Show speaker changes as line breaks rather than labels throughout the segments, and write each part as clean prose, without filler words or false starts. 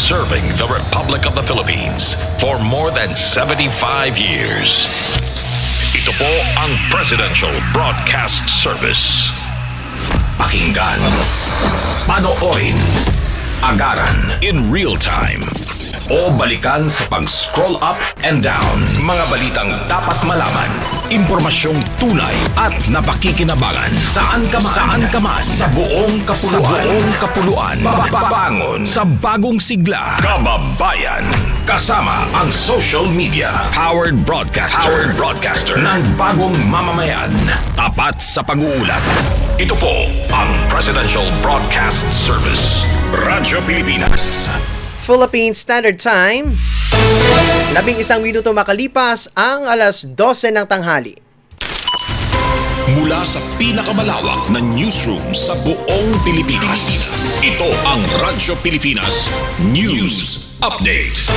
serving the Republic of the Philippines for more than 75 years. Ito po ang Presidential Broadcast Service. Pakinggan, panoorin, agaran in real time, o balikan sa pag-scroll up and down. Mga balitang dapat malaman, impormasyong tunay at napakikinabangan. Saan ka man, sa buong kapuluan. Babangon sa bagong sigla. Kababayan, kasama ang social media. Powered broadcaster ng bagong mamamayan. Tapat sa pag-uulat. Ito po ang Presidential Broadcast Service. Radyo Pilipinas.
Philippine Standard Time, 11 minuto makalipas ang alas 12 ng tanghali.
Mula sa pinakamalawak na newsroom sa buong Pilipinas, ito ang Radyo Pilipinas News Update.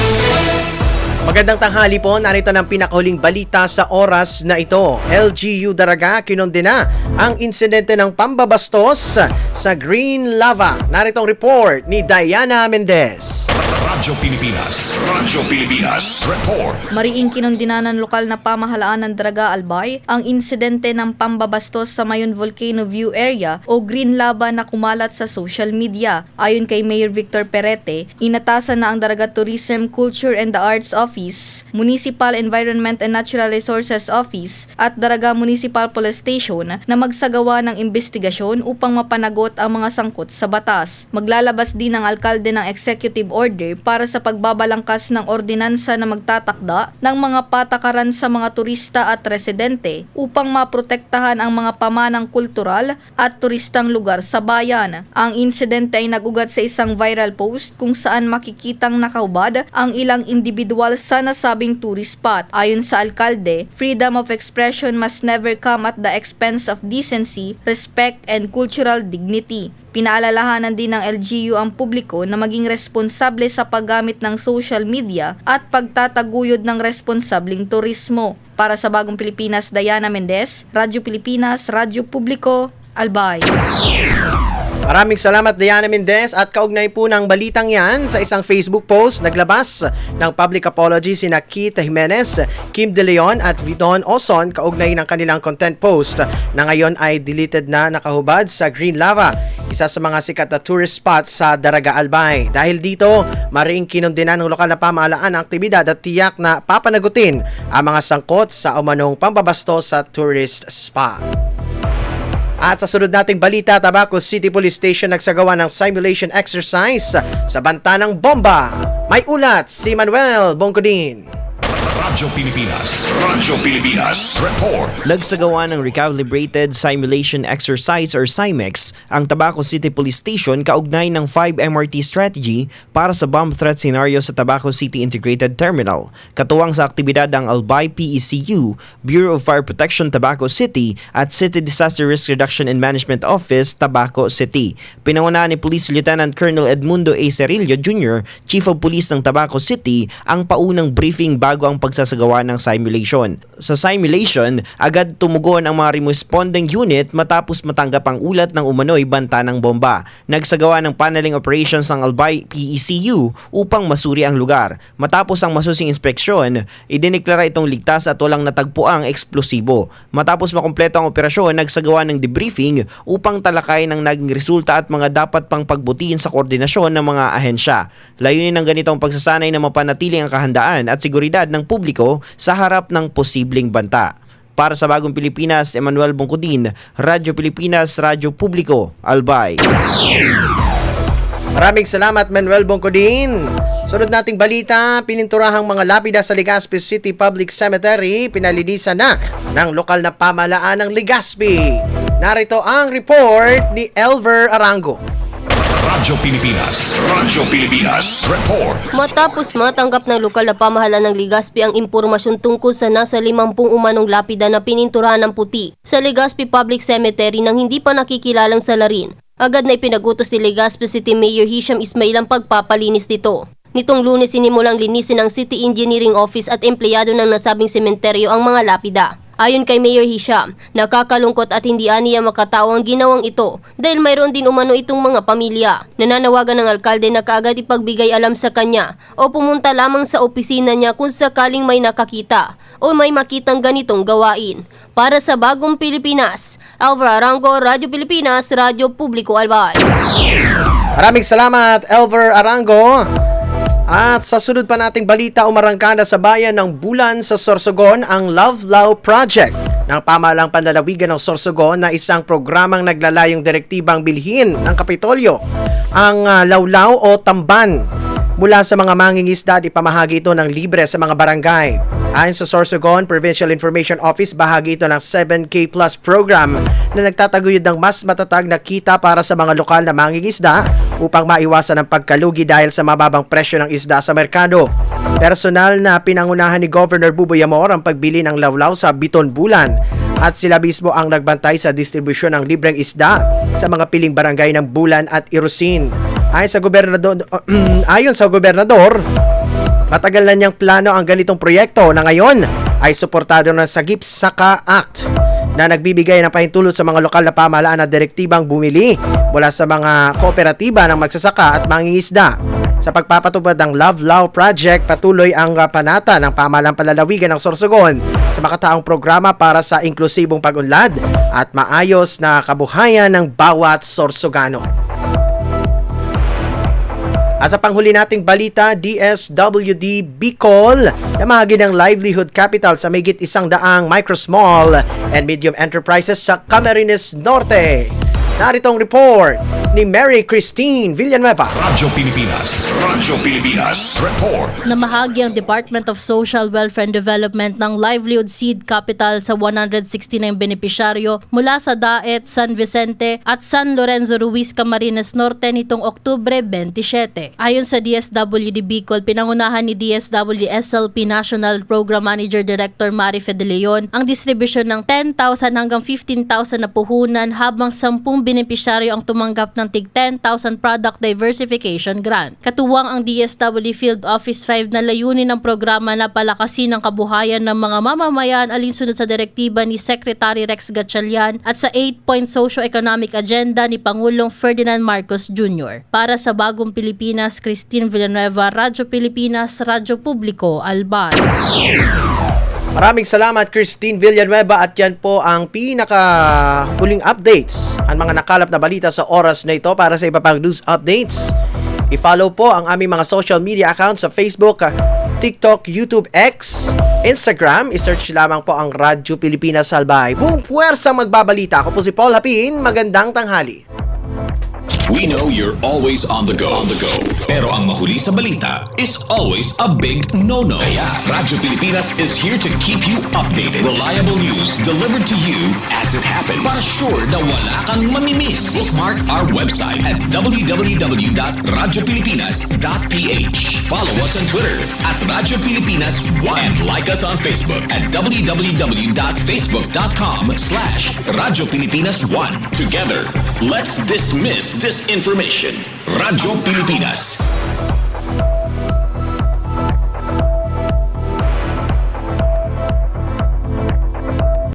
Magandang tanghali po, narito ng pinakahuling balita sa oras na ito. LGU Daraga kinondena ang insidente ng pambabastos sa Green Lava. Narito ang report ni Diana Mendez.
Radyo Pilipinas Report.
Mariing kinundina ng lokal na pamahalaan ng Daraga, Albay ang insidente ng pambabastos sa Mayon Volcano View Area o Green Lava na kumalat sa social media. Ayon kay Mayor Victor Perete, inatasan na ang Daraga Tourism, Culture and the Arts Office, Municipal Environment and Natural Resources Office at Daraga Municipal Police Station na magsagawa ng investigasyon upang mapanagot ang mga sangkot sa batas. Maglalabas din ang alkalde ng executive order para sa pagbabalangkas ng ordinansa na magtatakda ng mga patakaran sa mga turista at residente upang maprotektahan ang mga pamanang kultural at turistang lugar sa bayan. Ang insidente ay nagugat sa isang viral post kung saan makikitang nakahubad ang ilang individual sa nasabing tourist spot. Ayon sa alkalde, freedom of expression must never come at the expense of decency, respect, and cultural dignity. Pinaalalahanan din ng LGU ang publiko na maging responsable sa paggamit ng social media at pagtataguyod ng responsableng turismo. Para sa Bagong Pilipinas, Diana Mendez, Radyo Pilipinas, Radyo Publiko, Albay.
Maraming salamat Diana Mendez at kaugnay po ng balitang yan sa isang Facebook post naglabas ng public apology sina Keith Jimenez, Kim De Leon at Vidon Oson kaugnay ng kanilang content post na ngayon ay deleted na nakahubad sa Green Lava, isa sa mga sikat na tourist spot sa Daraga, Albay. Dahil dito, mariing kinundina ng lokal na pamahalaan ang aktibidad at tiyak na papanagutin ang mga sangkot sa umanong pambabasto sa tourist spot. At sa sunod nating balita, TABACO City Police Station nagsagawa ng simulation exercise sa banta ng bomba. May ulat si Manuel Bongkodin.
Radyo Pilipinas Report.
Nagsagawa ng Recalibrated Simulation Exercise or CIMEX ang TABACO City Police Station kaugnay ng 5 MRT strategy para sa bomb threat scenario sa TABACO City Integrated Terminal. Katuwang sa aktibidad ang Albay PECU, Bureau of Fire Protection TABACO City at City Disaster Risk Reduction and Management Office TABACO City. Pinangunahan ni Police Lieutenant Colonel Edmundo A. Cerillo Jr., Chief of Police ng TABACO City, ang paunang briefing bago ang pagsasagawa ng simulation. Sa simulation, agad tumugon ang mga responding unit matapos matanggap ang ulat ng umano'y banta ng bomba. Nagsagawa ng paneling operations ang Albay PECU upang masuri ang lugar. Matapos ang masusing inspeksyon, idineklara itong ligtas at walang natagpuang eksplosibo. Matapos makumpleto ang operasyon, nagsagawa ng debriefing upang talakayin ang naging resulta at mga dapat pang pagbutihin sa koordinasyon ng mga ahensya. Layunin ng ganitong pagsasanay na mapanatili ang kahandaan at seguridad ng publiko sa harap ng posibleng banta. Para sa Bagong Pilipinas, Emmanuel Bongkodin, Radyo Pilipinas, Radyo Publiko, Albay.
Maraming salamat Manuel Bongkodin. Sunod nating balita, pininturahang mga lapida sa Legazpi City Public Cemetery, pinalinisan na ng lokal na pamahalaan ng Legazpi. Narito ang report ni Elver Arango.
Radyo Pilipinas Report.
Matapos matanggap ng lokal na pamahalaan ng Legazpi ang impormasyon tungkol sa nasa 50 umanong lapida na pininturahan ng puti sa Legazpi Public Cemetery nang hindi pa nakikilalang salarin, agad na ipinagutos ni Legazpi City Mayor Hisham Ismail ang pagpapalinis nito. Nitong Lunes sinimulang linisin ng City Engineering Office at empleyado ng nasabing sementeryo ang mga lapida. Ayon kay Mayor Hisham, nakakalungkot at hindi aniya makatao ang ginawang ito dahil mayroon din umano itong mga pamilya. Nananawagan ng alkalde na kaagad ipagbigay alam sa kanya o pumunta lamang sa opisina niya kung sakaling may nakakita o may makitang ganitong gawain. Para sa Bagong Pilipinas, Elver Arango, Radyo Pilipinas, Radyo Publiko Albay.
Maraming salamat, Elver Arango. At sa sunod pa nating balita, umarangkada sa bayan ng Bulan sa Sorsogon ang LOWLAW Project ng Pamahalaang Panlalawigan ng Sorsogon na isang programang naglalayong direktibang bilhin ng Kapitolyo ang lawlaw o tamban mula sa mga mangingisda at ipamahagi ito ng libre sa mga barangay. Ayon sa Sorsogon Provincial Information Office, bahagi ito ng 7K Plus program na nagtataguyod ng mas matatag na kita para sa mga lokal na mangingisda upang maiwasan ang pagkalugi dahil sa mababang presyo ng isda sa merkado. Personal na pinangunahan ni Governor Buboy Amor ang pagbili ng lawlaw sa Biton Bulan at sila mismo ang nagbantay sa distribusyon ng libreng isda sa mga piling barangay ng Bulan at Irusin. Ayon sa gobernador, matagal na niyang plano ang ganitong proyekto na ngayon ay suportado ng Sagip Saka Act na nagbibigay ng pahintulot sa mga lokal na pamahalaan at direktibang bumili mula sa mga kooperatiba ng magsasaka at mangingisda. Sa pagpapatupad ng LOWLAW Project, patuloy ang panata ng Pamahalaang Panlalawigan ng Sorsogon sa makataong programa para sa inklusibong pag-unlad at maayos na kabuhayan ng bawat Sorsogano. At sa panghuli nating balita, DSWD BICOL namahagi ng livelihood capital sa mahigit 100 micro, small and medium enterprises sa CAMARINES Norte. Narito ang report ni Mary Christine Villanueva.
Radyo Pilipinas Report.
Namahagi ang Department of Social Welfare and Development ng livelihood seed capital sa 169 benepisyaryo mula sa Daet, San Vicente at San Lorenzo Ruiz, Camarines Norte nitong Oktubre 27. Ayon sa DSWD BICOL, pinangunahan ni DSWD SLP National Program Manager Director Mari Fede Leon ang distribusyon ng 10,000 hanggang 15,000 na puhunan habang 10 benepisyaryo ang tumanggap ng tig 10,000 Product Diversification Grant. Katuwang ang DSWD Field Office 5 na layunin ng programa na palakasin ang kabuhayan ng mga mamamayan alinsunod sa direktiba ni Secretary Rex Gatchalian at sa 8-point socio-economic agenda ni Pangulong Ferdinand Marcos Jr. Para sa Bagong Pilipinas, Christine Villanueva, Radyo Pilipinas, Radyo Publiko, Albay.
Maraming salamat, Christine Villanueva, at yan po ang pinaka-huling updates, ang mga nakalap na balita sa oras na ito. Para sa iba pang news updates, i-follow po ang aming mga social media accounts sa Facebook, TikTok, YouTube, X, Instagram. I-search lamang po ang Radyo Pilipinas Albay. Buong puwersang magbabalita. Ako po si Paul Hapin. Magandang tanghali.
We know you're always on the go. Pero ang mahuli sa balita is always a big no-no. Kaya Radyo Pilipinas is here to keep you updated. Reliable news delivered to you as it happens. Para sure na wala kang mamimiss. Bookmark our website at www.radiopilipinas.ph. Follow us on Twitter at Radyo Pilipinas 1 and like us on Facebook at www.facebook.com/Radyo Pilipinas 1. Together, let's dismiss disinformation. Radyo Pilipinas,